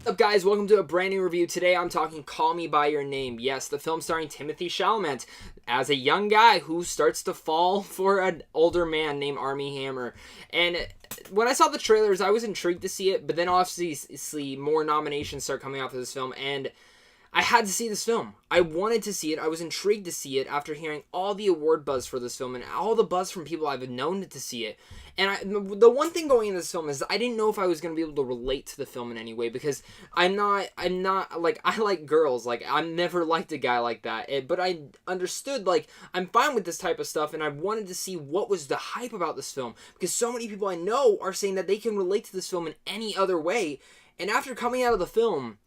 What's up, guys? Welcome to a brand new review. Today I'm talking Call Me By Your Name. Yes, the film starring Timothée Chalamet as a young guy who starts to fall for an older man named Armie Hammer. And when I saw the trailers, I was intrigued to see it, but then obviously more nominations start coming out for this film, and I had to see this film. I wanted to see it. I was intrigued to see it after hearing all the award buzz for this film and all the buzz from people I've known to see it. And the one thing going into this film is I didn't know if I was going to be able to relate to the film in any way, because I'm not like, I like girls. Like, I've never liked a guy like that. But I understood, like, I'm fine with this type of stuff, and I wanted to see what was the hype about this film, because so many people I know are saying that they can relate to this film in any other way. And after coming out of the film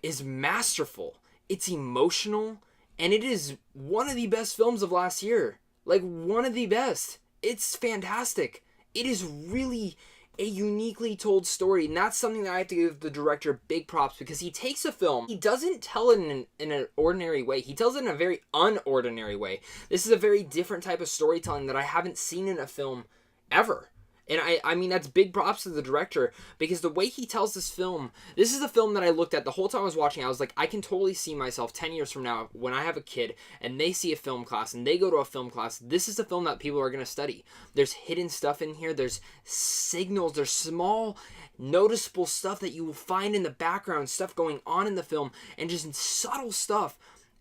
is masterful. It's emotional, and it is one of the best films of last year. Like, one of the best. It's fantastic. It is really a uniquely told story, and that's something that I have to give the director big props, because he takes a film, he doesn't tell it in an ordinary way. He tells it in a very unordinary way. This is a very different type of storytelling that I haven't seen in a film ever. And I mean, that's big props to the director, because the way he tells this film, this is a film that I looked at the whole time I was watching. I was like, I can totally see myself 10 years from now when I have a kid and they see a film class and they go to a film class. This is a film that people are going to study. There's hidden stuff in here. There's signals. There's small, noticeable stuff that you will find in the background, stuff going on in the film, and just subtle stuff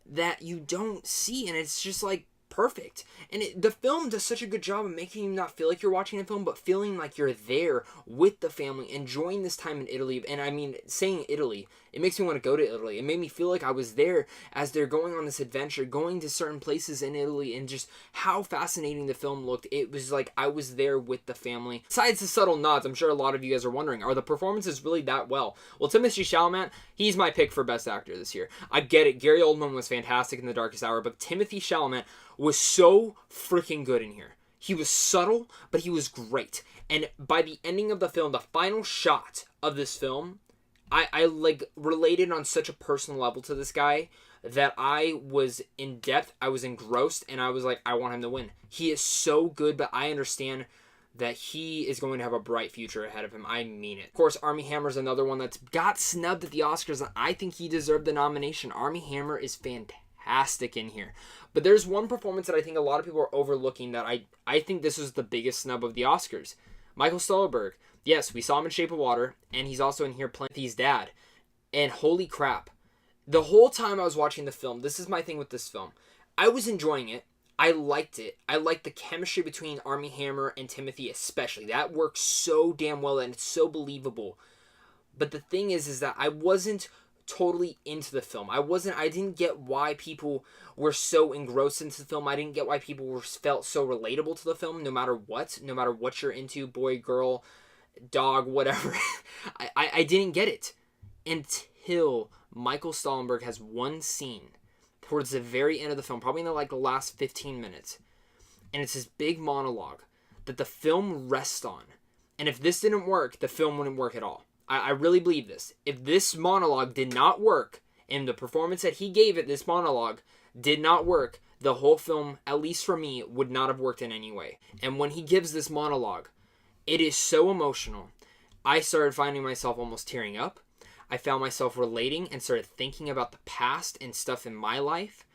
that you don't see. And it's just like, perfect. And the film does such a good job of making you not feel like you're watching a film, but feeling like you're there with the family, enjoying this time in Italy. And I mean, saying Italy, it makes me want to go to Italy. It made me feel like I was there as they're going on this adventure, going to certain places in Italy, and just how fascinating the film looked. It was like I was there with the family. Besides the subtle nods, I'm sure a lot of you guys are wondering, are the performances really that well? Well, Timothée Chalamet, he's my pick for Best Actor this year. I get it. Gary Oldman was fantastic in The Darkest Hour, but Timothée Chalamet was so freaking good in here. He was subtle, but he was great. And by the ending of the film, the final shot of this film, I like related on such a personal level to this guy that I was in depth, I was engrossed, and I was like, I want him to win. He is so good, but I understand that he is going to have a bright future ahead of him. I mean it. Of course, Armie Hammer is another one that's got snubbed at the Oscars, and I think he deserved the nomination. Armie Hammer is fantastic in here. But there's one performance that I think a lot of people are overlooking that I think this was the biggest snub of the Oscars. Michael Stuhlbarg. Yes, we saw him in Shape of Water, and he's also in here playing his dad. And holy crap. The whole time I was watching the film, this is my thing with this film, I was enjoying it. I liked it. I liked the chemistry between Armie Hammer and Timothée especially. That works so damn well, and it's so believable. But the thing is that I wasn't totally into the film. I didn't get why people were so engrossed into the film. I didn't get why people felt so relatable to the film, no matter what you're into, boy, girl, dog, whatever. I didn't get it until Michael Stuhlbarg has one scene towards the very end of the film, probably in the last 15 minutes, and it's this big monologue that the film rests on. And if this didn't work, the film wouldn't work at all. I really believe this. If this monologue did not work, and the performance that he gave at this monologue did not work, the whole film, at least for me, would not have worked in any way. And when he gives this monologue, it is so emotional. I started finding myself almost tearing up. I found myself relating and started thinking about the past and stuff in my life.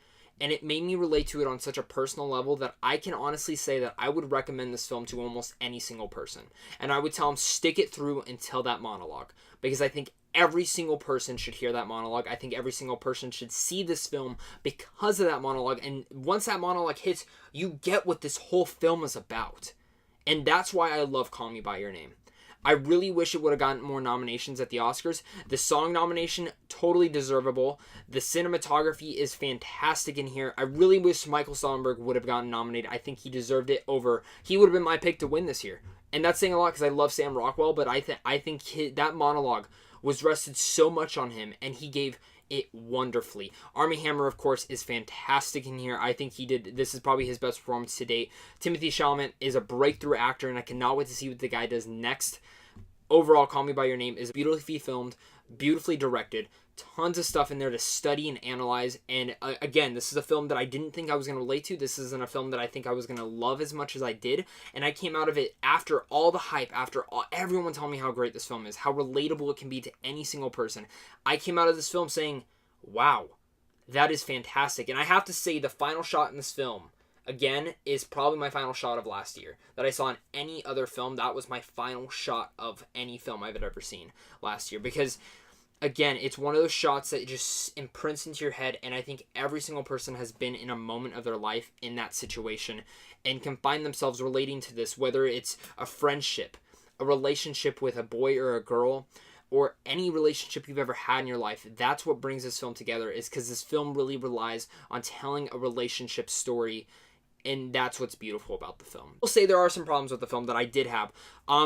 And it made me relate to it on such a personal level that I can honestly say that I would recommend this film to almost any single person. And I would tell them, stick it through until that monologue. Because I think every single person should hear that monologue. I think every single person should see this film because of that monologue. And once that monologue hits, you get what this whole film is about. And that's why I love Call Me By Your Name. I really wish it would have gotten more nominations at the Oscars. The song nomination, totally deservable. The cinematography is fantastic in here. I really wish Michael Stuhlbarg would have gotten nominated. I think he deserved it over. He would have been my pick to win this year. And that's saying a lot because I love Sam Rockwell, but I think that monologue was rested so much on him, and he gave it wonderfully. Armie Hammer, of course, is fantastic in here. I think this is probably his best performance to date. Timothée Chalamet is a breakthrough actor, and I cannot wait to see what the guy does next. Overall, Call Me By Your Name is beautifully filmed, beautifully directed, tons of stuff in there to study and analyze. And again, this is a film that I didn't think I was going to relate to. This isn't a film that I think I was going to love as much as I did. And I came out of it after all the hype, after everyone telling me how great this film is, how relatable it can be to any single person. I came out of this film saying, wow, that is fantastic. And I have to say, the final shot in this film, again, is probably my final shot of last year. That I saw in any other film, that was my final shot of any film I've ever seen last year. Because, again, it's one of those shots that just imprints into your head, and I think every single person has been in a moment of their life in that situation and can find themselves relating to this, whether it's a friendship, a relationship with a boy or a girl, or any relationship you've ever had in your life. That's what brings this film together, is because this film really relies on telling a relationship story, and that's what's beautiful about the film. I'll say there are some problems with the film that I did have.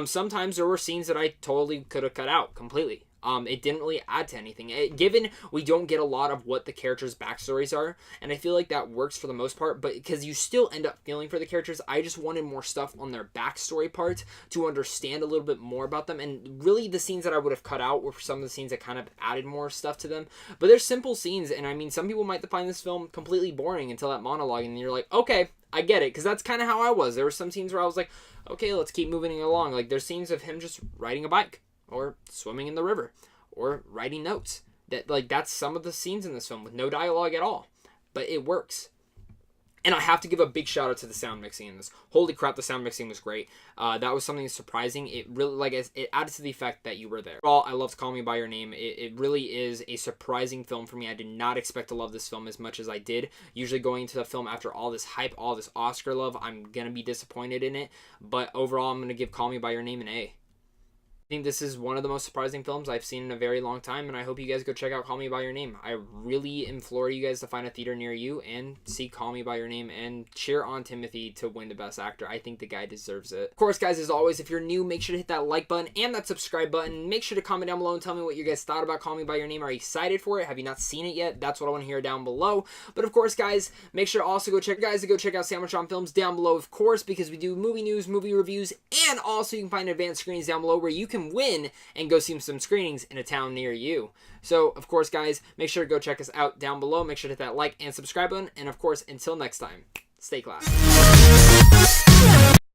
Sometimes there were scenes that I totally could have cut out completely. It didn't really add to anything. Given we don't get a lot of what the characters' backstories are, and I feel like that works for the most part, but because you still end up feeling for the characters, I just wanted more stuff on their backstory part to understand a little bit more about them. And really, the scenes that I would have cut out were some of the scenes that kind of added more stuff to them. But they're simple scenes, and I mean, some people might find this film completely boring until that monologue, and you're like, okay, I get it, because that's kind of how I was. There were some scenes where I was like, okay, let's keep moving along. Like, there's scenes of him just riding a bike, or swimming in the river, or writing notes. That's some of the scenes in this film with no dialogue at all, but it works. And I have to give a big shout out to the sound mixing in this. Holy crap, the sound mixing was great. That was something surprising. It really, it added to the effect that you were there. Overall, I loved Call Me By Your Name. It really is a surprising film for me. I did not expect to love this film as much as I did. Usually going into the film after all this hype, all this Oscar love, I'm going to be disappointed in it. But overall, I'm going to give Call Me By Your Name an A. I think this is one of the most surprising films I've seen in a very long time, and I hope you guys go check out Call Me By Your Name. I really implore you guys to find a theater near you and see Call Me By Your Name and cheer on Timothée to win the Best Actor. I think the guy deserves it. Of course, guys, as always, if you're new, make sure to hit that like button and that subscribe button. Make sure to comment down below and tell me what you guys thought about Call Me By Your Name. Are you excited for it? Have you not seen it yet? That's what I want to hear down below. But of course, guys, make sure also go check out Sandwich on Films down below, of course, because we do movie news, movie reviews, and also you can find advanced screenings down below where you can win and go see some screenings in a town near you. So, of course, guys, make sure to go check us out down below. Make sure to hit that like and subscribe button. And, of course, until next time, stay classy.